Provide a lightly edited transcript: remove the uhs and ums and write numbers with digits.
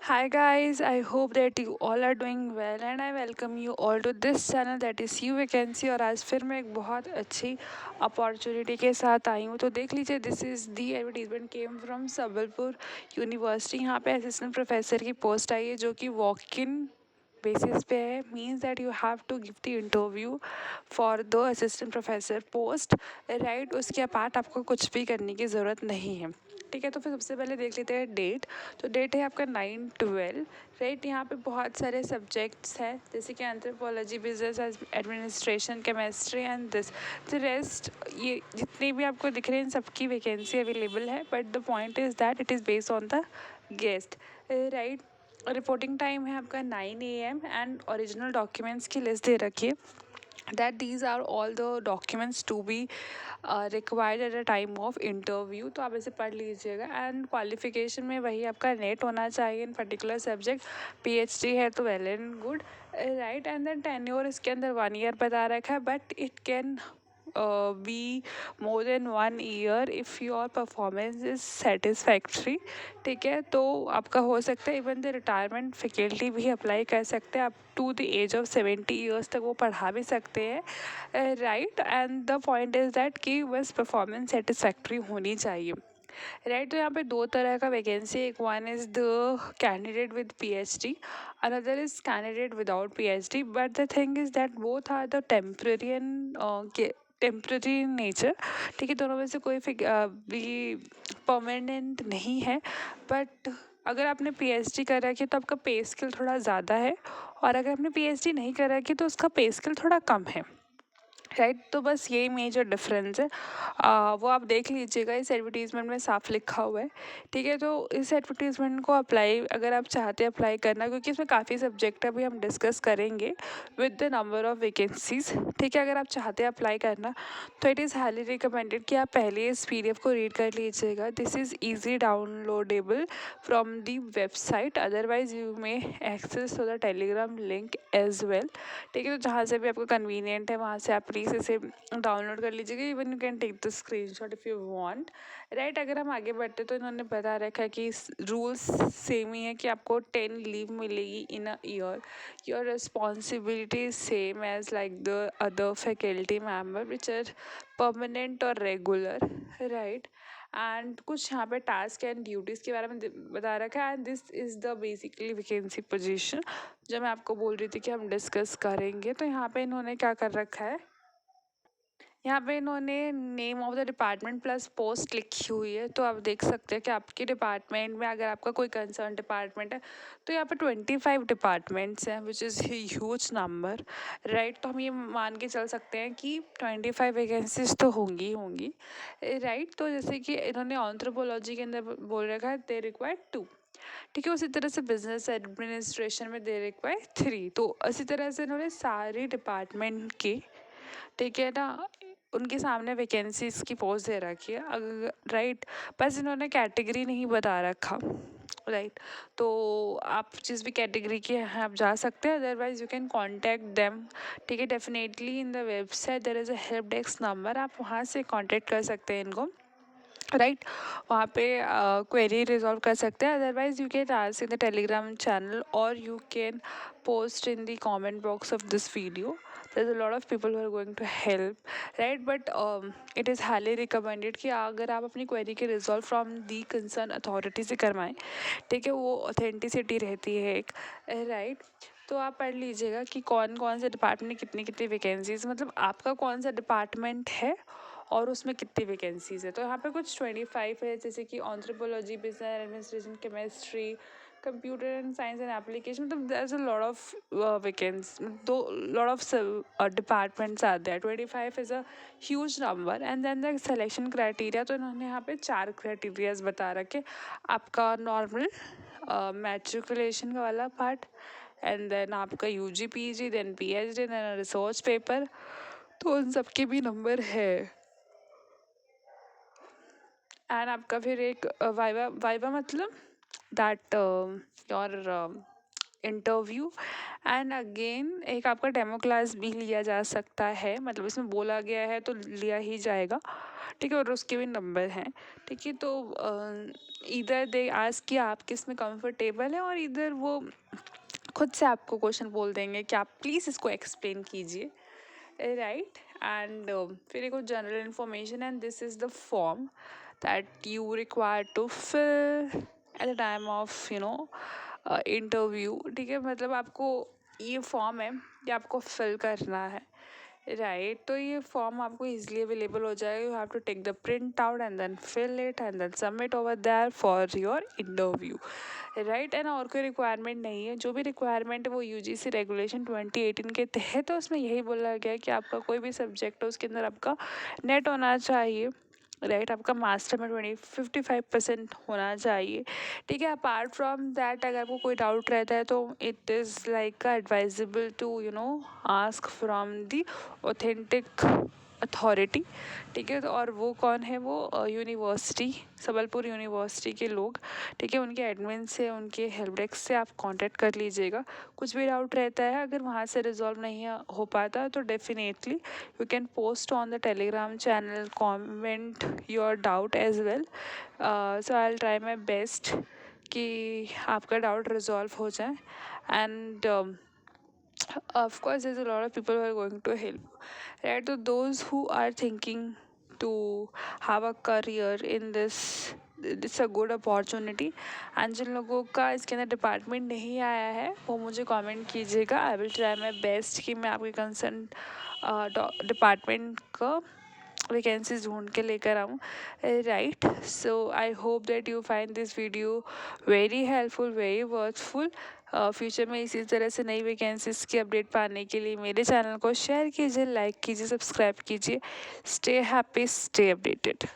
Hi guys, I hope that you all are doing well and I welcome you all to this channel that is You Vacancy। और आज फिर मैं एक बहुत अच्छी opportunity के साथ आई हूँ। तो देख लीजिए, this is the advertisement came from Sambalpur university. यहाँ पे असिस्टेंट प्रोफेसर की पोस्ट आई है जो कि वॉक इन बेसिस पे है। Means that you have to give the interview for the assistant professor post, right. उसके अपार्ट आपको कुछ भी करने की ज़रूरत नहीं है, ठीक है। तो फिर सबसे पहले देख लेते हैं डेट। तो डेट है आपका 9/12, राइट। यहाँ पे बहुत सारे सब्जेक्ट्स हैं जैसे कि anthropology, business administration, chemistry and this the rest. ये जितने भी आपको दिख रहे हैं सबकी वैकेंसी अवेलेबल है, but the point is that it is based on the guest, right. Reporting time है आपका 9 AM एंड ओरिजिनल डॉक्यूमेंट्स की लिस्ट दे रखी है that these are all the documents to be required at a time of interview। तो आप इसे पढ़ लीजिएगा। एंड क्वालिफिकेशन में वही आपका नेट होना चाहिए इन पर्टिकुलर सब्जेक्ट। PhD है तो well and good, right. And then tenure इसके अंदर 1 year बता रखा है, but it can be more than 1 year if your performance is satisfactory, ठीक है। तो आपका हो सकता है इवन द रिटायरमेंट फैकल्टी भी अप्लाई कर सकते हैं। आप to the age of 70 years तक वो पढ़ा भी सकते हैं, right. And the point is that कि बस परफॉर्मेंस सेटिस्फैक्ट्री होनी चाहिए, राइट। तो यहाँ पे दो तरह का वैकेंसी, एक one is the candidate with PhD, another is candidate without PhD, but the thing is that both are the temporary and temporary in nature, ठीक है। दोनों में से कोई भी परमानेंट नहीं है। बट अगर आपने PhD कर रखी है तो आपका पे स्किल थोड़ा ज़्यादा है, और अगर आपने PhD नहीं कर रखी तो उसका पे स्किल थोड़ा कम है, राइट। तो बस यही मेजर डिफरेंस है। वो आप देख लीजिएगा, इस एडवर्टीज़मेंट में साफ लिखा हुआ है, ठीक है। तो इस एडवर्टीज़मेंट को अप्लाई अगर आप चाहते हैं अप्लाई करना, क्योंकि इसमें काफ़ी सब्जेक्ट अभी हम डिस्कस करेंगे with the number of vacancies, ठीक है। अगर आप चाहते हैं अप्लाई करना तो इट इज़ हाईली रिकमेंडेड कि आप पहले इस PDF को रीड कर लीजिएगा। This is easy downloadable from the website, otherwise you may access the Telegram link as well, ठीक है। तो जहाँ से भी आपको कन्वीनियंट है वहाँ से आप प्लीज़ इसे डाउनलोड कर लीजिएगा। Even you can take the screenshot if you want, right. अगर हम आगे बढ़ते तो इन्होंने बता रखा है कि रूल्स सेम ही है कि आपको 10 लीव मिलेगी in a year. Your responsibility same as like the other faculty member which are permanent और रेगुलर, राइट। एंड कुछ यहाँ पे टास्क एंड ड्यूटीज़ के बारे में बता रखा है। And this is the basically vacancy position जो मैं आपको बोल रही थी कि हम डिस्कस करेंगे। तो यहाँ पे इन्होंने क्या कर रखा है, यहाँ पे इन्होंने name of the department plus post लिखी हुई है। तो आप देख सकते हैं कि आपके डिपार्टमेंट में अगर आपका कोई कंसर्न डिपार्टमेंट है तो यहाँ पे 25 डिपार्टमेंट्स हैं which is huge number, right. तो हम ये मान के चल सकते हैं कि 25 वैकेंसीज तो होंगी ही होंगी, राइट। तो जैसे कि इन्होंने एंथ्रोपोलॉजी के अंदर बोल रखा है दे रिक्वायर 2, ठीक है। उसी तरह से बिजनेस एडमिनिस्ट्रेशन में दे रिक्वायर 3। तो इसी तरह से इन्होंने सारे डिपार्टमेंट के, ठीक है ना, उनके सामने वैकेंसीज की पोस्ट दे रखी है, अगर राइट। बस इन्होंने कैटेगरी नहीं बता रखा, राइट। तो आप जिस भी कैटेगरी के हैं आप जा सकते हैं, otherwise you can contact them, ठीक है। Definitely in the website there is a help desk number, आप वहाँ से कॉन्टैक्ट कर सकते हैं इनको, राइट। वहाँ पे क्वेरी रिजॉल्व कर सकते हैं। Otherwise you can ask in the Telegram channel और you can post in the comment box of this video. There's a lot of people who are going to help, right? But it is highly recommended कि अगर आप अपनी query के resolve from the concern authority से करवाएं, ठीक है। वो ऑथेंटिसिटी रहती है एक, राइट। तो आप पढ़ लीजिएगा कि कौन कौन से डिपार्टमेंट में कितनी कितनी वैकेंसीज, मतलब आपका कौन सा डिपार्टमेंट है और उसमें कितनी वैकेंसीज है। तो यहाँ पे कुछ 25 है, जैसे कि anthropology, business administration, chemistry, computer and science and application. मतलब there is a lot of vacancy, though lot of departments are there. 25 is a huge number. And then the selection criteria, तो इन्होंने यहाँ पे 4 क्राइटेरियाज बता रखे। आपका normal matriculation का वाला पार्ट, एंड देन आपका UG PG, then PhD, then research paper. तो उन सबके भी नंबर है। एंड आपका फिर एक वाइवा वाइवा मतलब that your interview. And again एक आपका डेमो क्लास भी लिया जा सकता है, मतलब इसमें बोला गया है तो लिया ही जाएगा, ठीक है, और उसके भी नंबर हैं। ठीक है, तो इधर दे आस्क कि आप किस में कंफर्टेबल हैं, और इधर वो खुद से आपको क्वेश्चन बोल देंगे कि आप प्लीज़ इसको एक्सप्लेन कीजिए, राइट। एंड फिर एक general information, and this is the form that you require to fill at the time of interview. ठीक है, मतलब आपको ये फॉर्म है कि आपको फिल करना है, राइट। तो ये फॉर्म आपको इजीली अवेलेबल हो जाएगा। You have to take the print out and then fill it and then submit over there for your interview, right. And और कोई रिक्वायरमेंट नहीं है। जो भी रिक्वायरमेंट है वो यूजीसी रेगुलेशन 2018 के तहत, तो उसमें यही बोला गया है कि आपका कोई भी सब्जेक्ट हो उसके अंदर आपका नेट होना चाहिए, राइट। आपका मास्टर में 55% होना चाहिए। ठीक है, अपार्ट फ्रॉम दैट अगर आपको कोई डाउट रहता है तो it is like advisable to ask from the authentic authority. ठीक है, तो और वो कौन है, वो यूनिवर्सिटी, सबलपुर यूनिवर्सिटी के लोग। ठीक है, उनके एडमिन से, उनके हेल्प डेस्क से आप कांटेक्ट कर लीजिएगा। कुछ भी डाउट रहता है, अगर वहाँ से रिजॉल्व नहीं हो पाता तो definitely you can post on the Telegram channel, comment your doubt as well. So I will try my best कि आपका डाउट रिजॉल्व हो जाए। And of course there's a lot of people who are going to help, right? So those who are thinking to have a career in this, it's a good opportunity। And जिन लोगों का इसके अंदर department नहीं आया है वो मुझे कमेंट कीजिएगा। आई विल ट्राई माई बेस्ट कि मैं आपके कंसर्न डिपार्टमेंट का वैकेंसीज ढूंढ के लेकर आऊँ, right. So I hope that you find this video very helpful, very worthful. Future में इसी तरह से नई वैकेंसीज की अपडेट पाने के लिए मेरे चैनल को शेयर कीजिए, लाइक कीजिए, सब्सक्राइब कीजिए। Stay happy, stay updated.